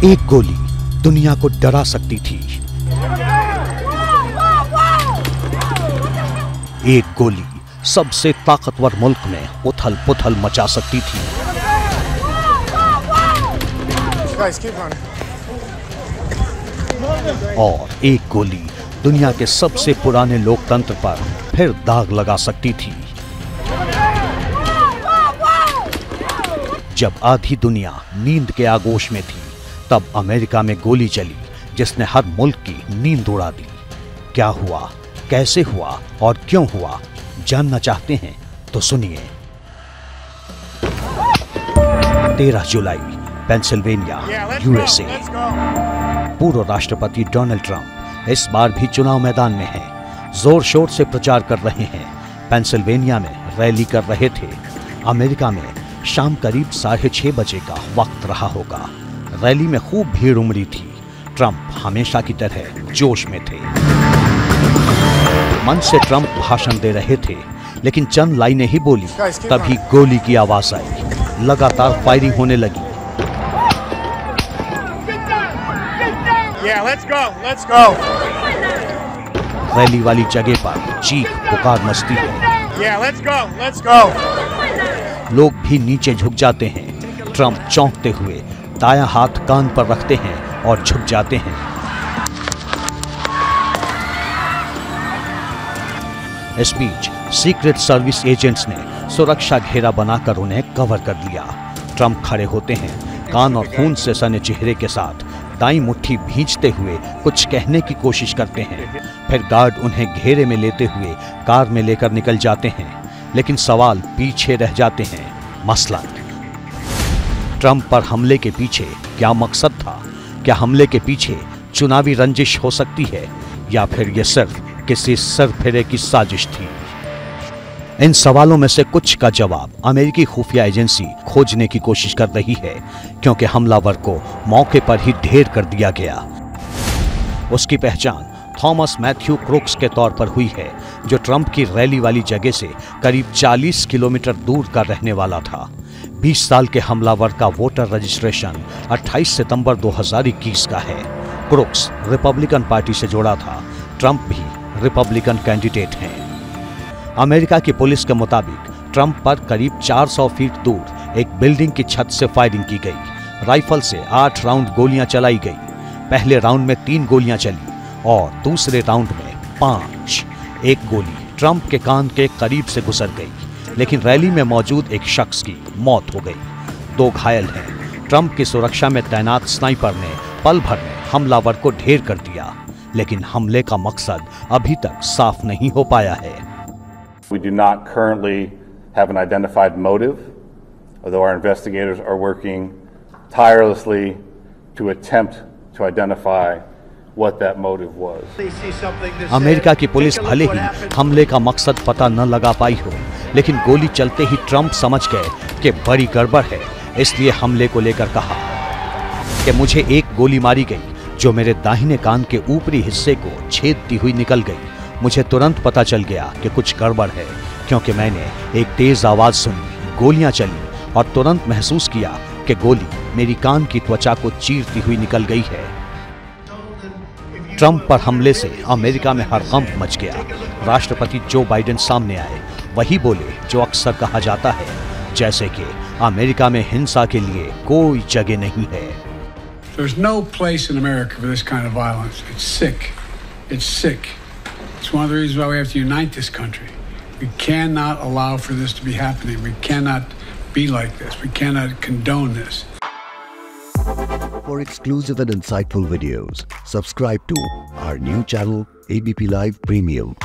एक गोली दुनिया को डरा सकती थी। एक गोली सबसे ताकतवर मुल्क में उथल पुथल मचा सकती थी। और एक गोली दुनिया के सबसे पुराने लोकतंत्र पर फिर दाग लगा सकती थी। जब आधी दुनिया नींद के आगोश में थी, तब अमेरिका में गोली चली जिसने हर मुल्क की नींद उड़ा दी। क्या हुआ, कैसे हुआ और क्यों हुआ, जानना चाहते हैं तो सुनिए। 13 जुलाई, पेंसिल्वेनिया, यूएसए। पूर्व राष्ट्रपति डोनाल्ड ट्रंप इस बार भी चुनाव मैदान में हैं, जोर शोर से प्रचार कर रहे हैं। पेंसिल्वेनिया में रैली कर रहे थे। अमेरिका में शाम करीब 6:30 बजे का वक्त रहा होगा। रैली में खूब भीड़ उमड़ी थी। ट्रंप हमेशा की तरह जोश में थे। मंच से ट्रंप भाषण दे रहे थे, लेकिन चंद लाइनें ही बोली, तभी गोली की आवाज आई। लगातार फायरिंग होने लगी। Let's go. रैली वाली जगह पर चीख पुकार मचती है। Let's go. लोग भी नीचे झुक जाते हैं। ट्रंप चौंकते हुए दायां हाथ कान पर रखते हैं और झुक जाते हैं। इस बीच सीक्रेट सर्विस एजेंट्स ने सुरक्षा घेरा बनाकर उन्हें कवर कर लिया। ट्रंप खड़े होते हैं, कान और खून से सने चेहरे के साथ दाईं मुट्ठी भींचते हुए कुछ कहने की कोशिश करते हैं। फिर गार्ड उन्हें घेरे में लेते हुए कार में लेकर निकल जाते हैं, लेकिन सवाल पीछे रह जाते हैं। मसलन ट्रंप पर हमले के पीछे क्या मकसद था? क्या हमले के पीछे चुनावी रंजिश हो सकती है, या फिर यह सिर्फ किसी सरफिरे की साजिश थी? इन सवालों में से कुछ का जवाब अमेरिकी खुफिया एजेंसी खोजने की कोशिश कर रही है, क्योंकि हमलावर को मौके पर ही ढेर कर दिया गया। उसकी पहचान थॉमस मैथ्यू क्रुक्स के तौर पर हुई है, जो ट्रंप की रैली वाली जगह से करीब 40 किलोमीटर दूर का रहने वाला था। 20 साल के हमलावर का वोटर रजिस्ट्रेशन 28 सितंबर 2021 का है। क्रुक्स रिपब्लिकन पार्टी से जुड़ा था। ट्रंप भी रिपब्लिकन कैंडिडेट हैं। अमेरिका की पुलिस के मुताबिक ट्रंप पर करीब 400 फीट दूर एक बिल्डिंग की छत से फायरिंग की गई। राइफल से 8 राउंड गोलियां चलाई गई। पहले राउंड में 3 गोलियां चली और दूसरे राउंड में 5। एक गोली ट्रंप के कान के करीब से गुजर गई, लेकिन रैली में मौजूद एक शख्स की मौत हो गई। 2 घायल हैं। ट्रंप की सुरक्षा में तैनात स्नाइपर ने पल भर में हमलावर को ढेर कर दिया, लेकिन हमले का मकसद अभी तक साफ नहीं हो पाया है। We do not currently have an identified motive, although our investigators are working tirelessly to attempt to identify what that motive was. America की पुलिस भले ही हमले का मकसद पता न लगा पाई हो, लेकिन गोली चलते ही ट्रंप समझ गए कि बड़ी गड़बड़ है। इसलिए हमले को लेकर कहा कि मुझे एक गोली मारी गई जो मेरे दाहिने कान के ऊपरी हिस्से को छेदती हुई निकल गई। मुझे तुरंत पता चल गया कि कुछ गड़बड़ है, क्योंकि मैंने एक तेज आवाज सुनी, गोलियां चली और तुरंत महसूस किया कि गोली मेरी कान की त्वचा को चीरती हुई निकल गई है। ट्रंप पर हमले से अमेरिका में हड़कंप मच गया। राष्ट्रपति जो बाइडेन सामने आए, वही बोले जो अक्सर कहा जाता है, जैसे कि अमेरिका में हिंसा के लिए कोई जगह नहीं है। There's no place in America for this kind of violence. It's sick. It's sick. It's one of the reasons why we have to unite this country. We cannot allow for this to be happening. We cannot be like this. We cannot condone this. For exclusive and insightful videos, subscribe to our new channel, ABP Live Premium.